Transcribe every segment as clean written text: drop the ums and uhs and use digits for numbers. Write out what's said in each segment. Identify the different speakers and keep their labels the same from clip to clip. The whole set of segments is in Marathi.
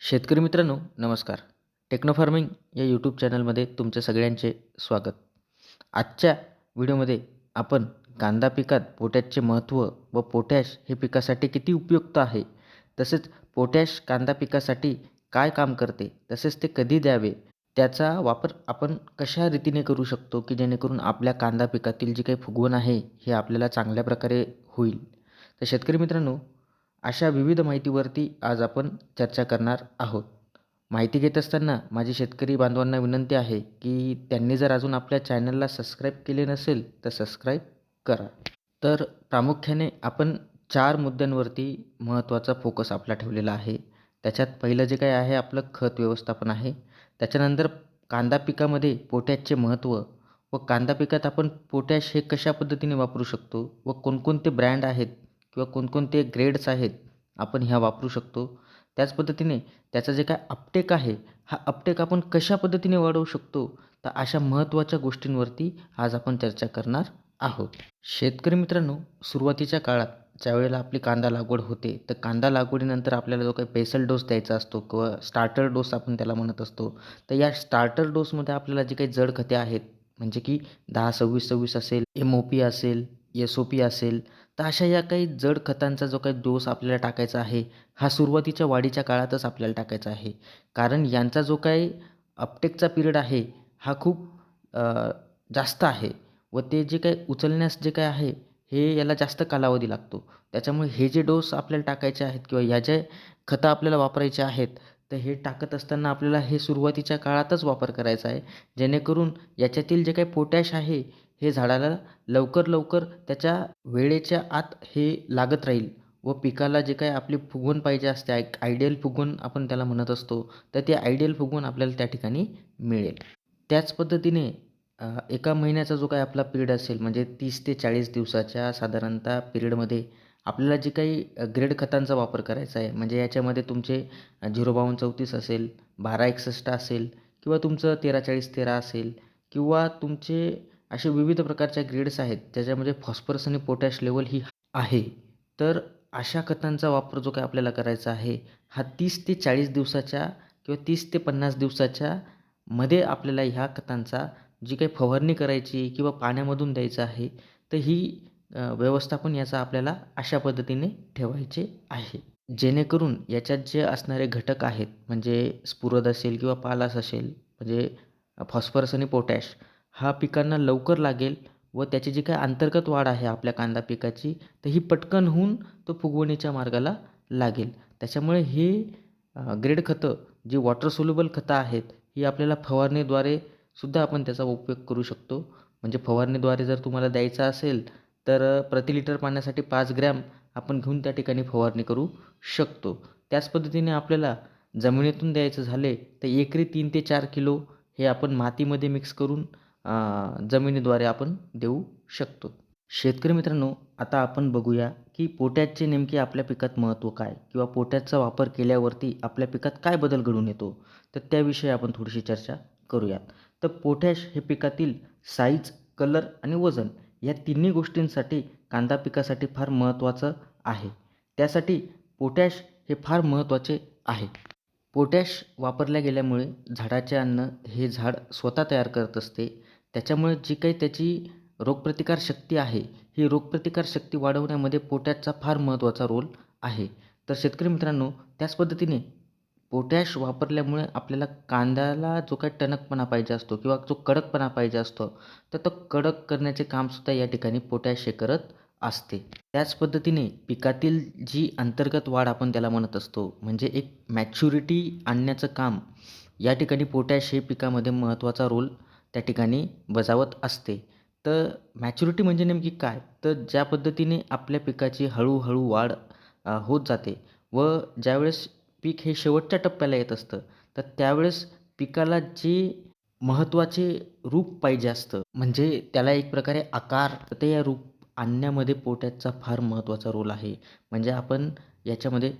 Speaker 1: शेतकरी मित्रांनो, नमस्कार. टेक्नो फार्मिंग या यूट्यूब चॅनलमध्ये तुमच्या सगळ्यांचे स्वागत. आजच्या व्हिडिओमध्ये आपण कांदा पिकात पोटॅशचे महत्त्व व पोटॅश हे पिकासाठी किती उपयुक्त आहे, तसेच पोटॅश कांदा पिकासाठी काय काम करते, तसेच ते कधी द्यावे, त्याचा वापर आपण कशा रीतीने करू शकतो, की जेणेकरून आपल्या कांदा पिकातील जी काही फुगवण आहे, हे आपल्याला चांगल्या प्रकारे होईल. तर शेतकरी मित्रांनो, अशा विविध माहितीवरती आज आपण चर्चा करणार आहोत. माहिती घेत असताना माझी शेतकरी बांधवांना विनंती आहे, की त्यांनी जर अजून आपल्या चॅनलला सबस्क्राईब केले नसेल, तर सबस्क्राईब करा. तर प्रामुख्याने आपण 4 मुद्द्यांवरती महत्त्वाचा फोकस आपला ठेवलेला आहे. त्याच्यात पहिलं जे काही आहे आपलं खत व्यवस्थापन आहे. त्याच्यानंतर कांदा पिकामध्ये पोटॅशचे महत्त्व व कांदा पिकात आपण पोटॅश हे कशा पद्धतीने वापरू शकतो व कोणकोणते ब्रँड आहेत किंवा कोणकोणते ग्रेड्स आहेत आपण ह्या वापरू शकतो. त्याच पद्धतीने त्याचं जे काय अपटेक आहे, हा अपटेक आपण कशा पद्धतीने वाढवू शकतो, तर अशा महत्त्वाच्या गोष्टींवरती आज आपण चर्चा करणार आहोत. शेतकरी मित्रांनो, सुरुवातीच्या काळात ज्यावेळेला आपली कांदा लागवड होते, तर कांदा लागवडीनंतर आपल्याला जो काही बेसल डोस द्यायचा असतो किंवा स्टार्टर डोस आपण त्याला म्हणत असतो. तर या स्टार्टर डोसमध्ये आपल्याला जी काही जड खते आहेत, म्हणजे की 10-26-26 असेल, MOP असेल, SOP असेल, तर अशा या काही जड खतांचा जो काही डोस आपल्याला टाकायचा आहे, हा सुरुवातीच्या वाढीच्या काळातच आपल्याला टाकायचा आहे. कारण यांचा जो काही अपटेकचा पिरियड आहे, हा खूप जास्त आहे व ते जे काही उचलण्यास जे काय आहे, हे याला जास्त कालावधी लागतो. त्याच्यामुळे हे जे डोस आपल्याला टाकायचे आहेत किंवा या जे खतं आपल्याला वापरायचे आहेत, तर हे टाकत असताना आपल्याला हे सुरुवातीच्या काळातच वापर करायचा आहे. जेणेकरून याच्यातील जे काही पोटॅश आहे, हे झाडाला लवकर त्याच्या वेळेच्या आत हे लागत राहील व पिकाला जे काही आपली फुगवण पाहिजे असते, एक आयडियल फुगवण आपण त्याला म्हणत असतो, तर ते आयडियल फुगवण आपल्याला त्या ठिकाणी मिळेल. त्याच पद्धतीने एका महिन्याचा जो काही आपला पिरियड असेल, म्हणजे 30 ते 40 दिवसाच्या साधारणतः पिरियडमध्ये आपल्याला जे काही ग्रेड खतांचा वापर करायचा आहे, म्हणजे याच्यामध्ये तुमचे 05234 असेल, 1261 असेल किंवा तुमचं 134013 असेल किंवा तुमचे असे विविध प्रकारच्या ग्रेड्स आहेत, ज्याच्यामध्ये फॉस्फरस आणि पोटॅश लेव्हल ही आहे. तर अशा खतांचा वापर जो काही आपल्याला करायचा आहे, हा 30 ते 40 दिवसाच्या किंवा 30 ते 50 दिवसाच्या मध्ये आपल्याला ह्या खतांचा जी काही फवारणी करायची किंवा पाण्यामधून द्यायचं आहे, तर ही व्यवस्थापन याचा आपल्याला अशा पद्धतीने ठेवायचे आहे. जेणेकरून याच्यात जे असणारे घटक आहेत, म्हणजे स्फुरद असेल किंवा पालाश असेल, म्हणजे फॉस्फरस आणि पोटॅश हा पिकांना लवकर लागेल व त्याची जी काही अंतर्गत वाढ आहे आपल्या कांदा पिकाची, तर ही पटकन होऊन तो फुगवणीच्या मार्गाला लागेल. त्याच्यामुळे हे ग्रेड खतं जी वॉटर सोल्युबल खतं आहेत, ही आपल्याला फवारणीद्वारे सुद्धा आपण त्याचा उपयोग करू शकतो. म्हणजे फवारणीद्वारे जर तुम्हाला द्यायचा असेल, तर प्रति लिटर पाण्यासाठी 5 ग्रॅम आपण घेऊन त्या ठिकाणी फवारणी करू शकतो. त्याच पद्धतीने आपल्याला जमिनीतून द्यायचं झाले, तर एकरी 3 ते 4 किलो हे आपण मातीमध्ये मिक्स करून जमिनीद्वारे आपण देऊ शकतो. शेतकरी मित्रांनो, आता आपण बघूया, की पोटॅशचे नेमके आपल्या पिकात महत्त्व काय? किंवा पोटॅशचा वापर केल्यावरती आपल्या पिकात काय बदल घडून येतो? तर त्याविषयी आपण थोडीशी चर्चा करूयात. तर पोटॅश हे पिकातील साईज, कलर आणि वजन या तिन्ही गोष्टींसाठी कांदा पिकासाठी फार महत्त्वाचं आहे. त्यासाठी पोटॅश हे फार महत्त्वाचे आहे. पोटॅश वापरल्या गेल्यामुळे झाडाचे अन्न हे झाड स्वतः तयार करत असते. त्याच्यामुळे जी काही त्याची रोगप्रतिकार शक्ती आहे, ही रोगप्रतिकार शक्ती वाढवण्यामध्ये पोटॅशचा फार महत्त्वाचा रोल आहे. तर शेतकरी मित्रांनो, त्याच पद्धतीने पोटॅश वापरल्यामुळे आपल्याला कांद्याला जो काही टणकपणा पाहिजे असतो किंवा जो कडकपणा पाहिजे असतो, तर तो कडक करण्याचे कामसुद्धा या ठिकाणी पोटॅश हे करत असते. त्याच पद्धतीने पिकातील जी अंतर्गत वाढ आपण त्याला म्हणत असतो, म्हणजे एक मॅच्युरिटी आणण्याचं काम या ठिकाणी पोटॅश हे पिकामध्ये महत्त्वाचा रोल त्या ठिकाणी बजावत असते. तर मॅच्युरिटी म्हणजे नेमकी काय? तर ज्या पद्धतीने आपल्या पिकाची हळूहळू वाढ होत जाते व ज्यावेळेस पीक हे शेवटच्या टप्प्याला येत असतं, तर त्यावेळेस पिकाला जे महत्त्वाचे रूप पाहिजे असतं, म्हणजे त्याला एक प्रकारे आकार, तर ते या रूप आणण्यामध्ये पोटॅशचा फार महत्त्वाचा रोल आहे. म्हणजे आपण याच्यामध्ये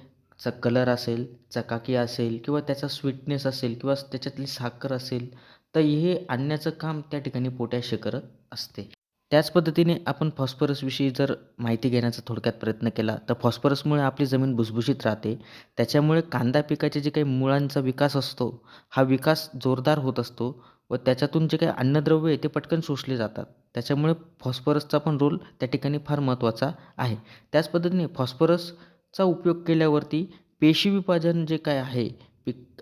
Speaker 1: कलर असेल, चकाकी असेल किंवा त्याचा स्वीटनेस असेल किंवा त्याच्यातली साखर असेल, तर हे आणण्याचं काम त्या ठिकाणी पोटॅश हे करत असते. त्याच पद्धतीने आपण फॉस्फरसविषयी जर माहिती घेण्याचा थोडक्यात प्रयत्न केला, तर फॉस्फरसमुळे आपली जमीन भुसभुशीत राहते. त्याच्यामुळे कांदा पिकाचे जे काही मुळांचा विकास असतो, हा विकास जोरदार होत असतो व त्याच्यातून जे काही अन्नद्रव्य आहे ते पटकन शोषले जातात. त्याच्यामुळे फॉस्फरसचा पण रोल त्या ठिकाणी फार महत्त्वाचा आहे. त्याच पद्धतीने फॉस्फरसचा उपयोग केल्यावरती पेशी विभाजन जे काय आहे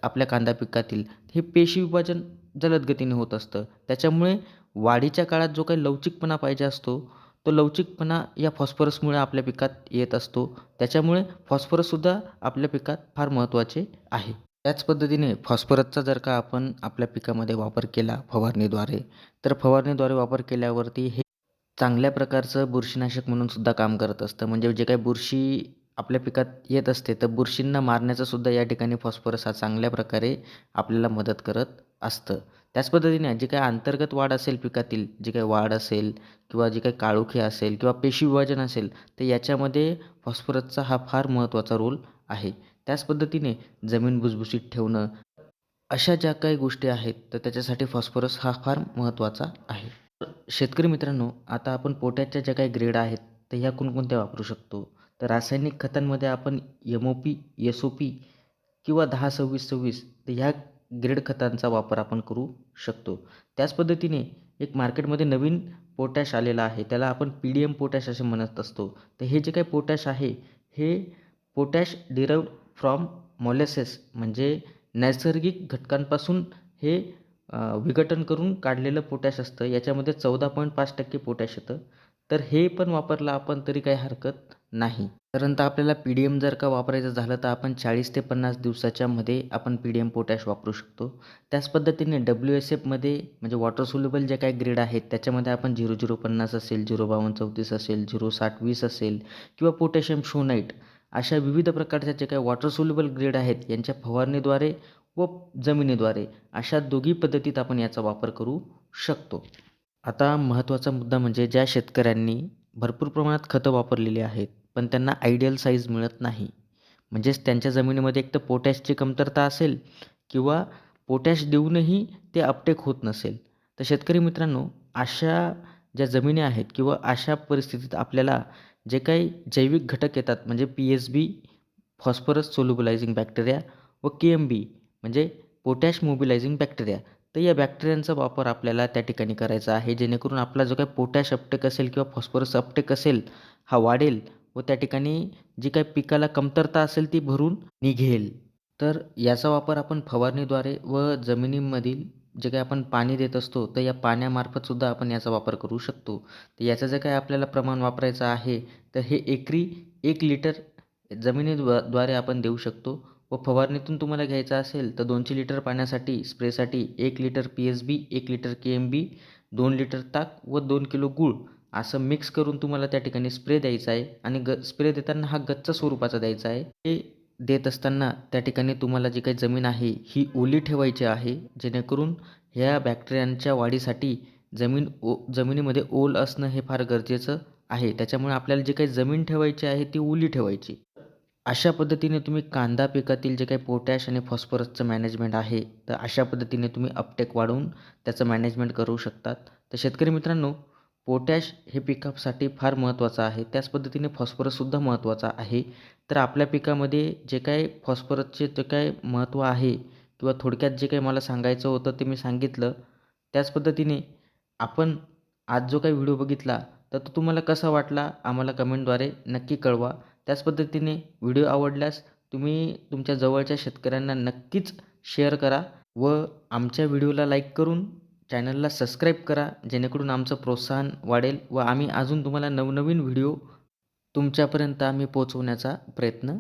Speaker 1: आपल्या कांदा पिकातील, हे पेशी विभाजन जलद गतीने होत असतं. त्याच्यामुळे वाढीच्या काळात जो काही लवचिकपणा पाहिजे असतो, तो लवचिकपणा या फॉस्फरसमुळे आपल्या पिकात येत असतो. त्याच्यामुळे फॉस्फरससुद्धा आपल्या पिकात फार महत्त्वाचे आहे. त्याच पद्धतीने फॉस्फरसचा जर का आपण आपल्या पिकामध्ये वापर केला फवारणीद्वारे, तर फवारणीद्वारे वापर केल्यावरती हे चांगल्या प्रकारचं बुरशीनाशक म्हणून सुद्धा काम करत असतं. म्हणजे जे काही बुरशी आपल्या पिकात येत असते, तर बुरशींना मारण्याचं सुद्धा या ठिकाणी फॉस्फरस हा चांगल्या प्रकारे आपल्याला मदत करत असतं. त्याच पद्धतीने जी काही अंतर्गत वाढ असेल पिकातील, जी काही वाढ असेल किंवा जी काही काळोखी असेल किंवा पेशी विभाजन असेल, तर याच्यामध्ये फॉस्फरसचा हा फार महत्त्वाचा रोल आहे. त्याच पद्धतीने जमीन भुसभुशीत ठेवणं, अशा ज्या काही गोष्टी आहेत, तर त्याच्यासाठी फॉस्फरस हा फार महत्त्वाचा आहे. तर शेतकरी मित्रांनो, आता आपण पोटॅशच्या ज्या काही ग्रेड आहेत, तर ह्या कोणकोणत्या वापरू शकतो? तर रासायनिक खतांमध्ये आपण MOP, SOP किंवा 10-26-26 तर ह्या ग्रेड खतांचा वापर आपण करू शकतो. त्याच पद्धतीने एक मार्केटमध्ये नवीन पोटॅश आलेला आहे. त्याला आपण PDM पोटॅश असे म्हणत असतो. तर हे जे काही पोटॅश आहे, हे पोटॅश डिराइव्हड फ्रॉम मोलॅसेस म्हणजे नैसर्गिक घटकांपासून हे विघटन करून काढलेलं पोटॅश असतं. याच्यामध्ये 14.5% पोटॅश येतं. तर हे पण वापरलं आपण तरी काही हरकत नाही. साधारणतः आपल्याला PDM जर का वापरायचं झालं तर आपण 40 ते 50 दिवसाच्या मध्ये आपण PDM पोटॅश वापरू शकतो. त्याच पद्धतीने WSFमध्ये म्हणजे वॉटर सोल्युबल जे काही ग्रेड आहेत त्याच्यामध्ये आपण 0050 असेल, 05234 असेल, 06020 असेल किंवा पोटॅशियम शोनाईट अशा विविध प्रकारच्या जे काही वॉटर सोल्युबल ग्रेड आहेत यांच्या फवारणीद्वारे व जमिनीद्वारे अशा दोघी पद्धतीत आपण याचा वापर करू शकतो. आता महत्त्वाचा मुद्दा म्हणजे ज्या शेतकऱ्यांनी भरपूर प्रमाणात खतं वापरलेली आहेत, पण त्यांना आयडियल साईज मिळत नाही. म्हणजेच त्यांच्या जमिनीमध्ये एकतर पोटॅशची कमतरता असेल किंवा पोटॅश देऊनही ते अपटेक होत नसेल. तर शेतकरी मित्रांनो, अशा ज्या जमिनी आहेत किंवा अशा परिस्थितीत आपल्याला जे काही जैविक घटक येतात म्हणजे PSB, फॉस्फरस सोल्युबलायझिंग बॅक्टेरिया व KMB म्हणजे पोटॅश मोबिलायझिंग बॅक्टेरिया. तर या बॅक्टेरियांचा वापर आपल्याला त्या ठिकाणी करायचा आहे, जेणेकरून आपला जो काही पोटॅश अपटेक असेल किंवा फॉस्फरस अपटेक असेल, हा वाढेल व त्या ठिकाणी जी काही पिकाला कमतरता असेल ती भरून निघेल. तर याचा वापर आपण फवारणीद्वारे व जमिनीमधील जे काही आपण पाणी देत असतो, तर या पाण्यामार्फत सुद्धा आपण याचा वापर करू शकतो. तर याचं जे काही आपल्याला प्रमाण वापरायचं आहे, तर हे एकरी 1 लिटर द्वारे आपण देऊ शकतो व फवारणीतून तुम्हाला घ्यायचा असेल तर 200 लिटर पाण्यासाठी स्प्रेसाठी 1 litre PSB, 1 litre KMB, 2 litre ताक व 2 किलो गूळ असं मिक्स करून तुम्हाला त्या ठिकाणी स्प्रे द्यायचा आहे आणि स्प्रे देताना हा गच्च स्वरूपाचा द्यायचा आहे. हे देत असताना त्या ठिकाणी तुम्हाला जी काही जमीन आहे ही ओली ठेवायची आहे, जेणेकरून ह्या बॅक्टेरियांच्या वाढीसाठी जमिनीमध्ये ओल असणं हे फार गरजेचं आहे. त्याच्यामुळे आपल्याला जी काही जमीन ठेवायची आहे ती ओली ठेवायची. अशा पद्धतीने तुम्ही कांदा पिकातील जे काही पोटॅश आणि फॉस्फरसचं मॅनेजमेंट आहे, तर अशा पद्धतीने तुम्ही अपटेक वाढवून त्याचं मॅनेजमेंट करू शकतात. तर शेतकरी मित्रांनो, पोटॅश हे पिकासाठी फार महत्त्वाचं आहे. त्याच पद्धतीने फॉस्फरससुद्धा महत्त्वाचा आहे. तर आपल्या पिकामध्ये जे काही फॉस्फरसचे जे काही महत्त्व आहे किंवा थोडक्यात जे काही मला सांगायचं होतं ते मी सांगितलं. त्याच पद्धतीने आपण आज जो काही व्हिडिओ बघितला, तर तो तुम्हाला कसा वाटला आम्हाला कमेंटद्वारे नक्की कळवा. त्याच पद्धतीने व्हिडिओ आवडल्यास तुम्ही तुमच्या जवळच्या शेतकऱ्यांना नक्कीच शेअर करा व आमच्या व्हिडिओला लाईक करून चॅनलला सबस्क्राईब करा, जेणेकरून आमचं प्रोत्साहन वाढेल व आम्ही अजून तुम्हाला नवनवीन व्हिडिओ तुमच्यापर्यंत आम्ही पोहोचवण्याचा प्रयत्न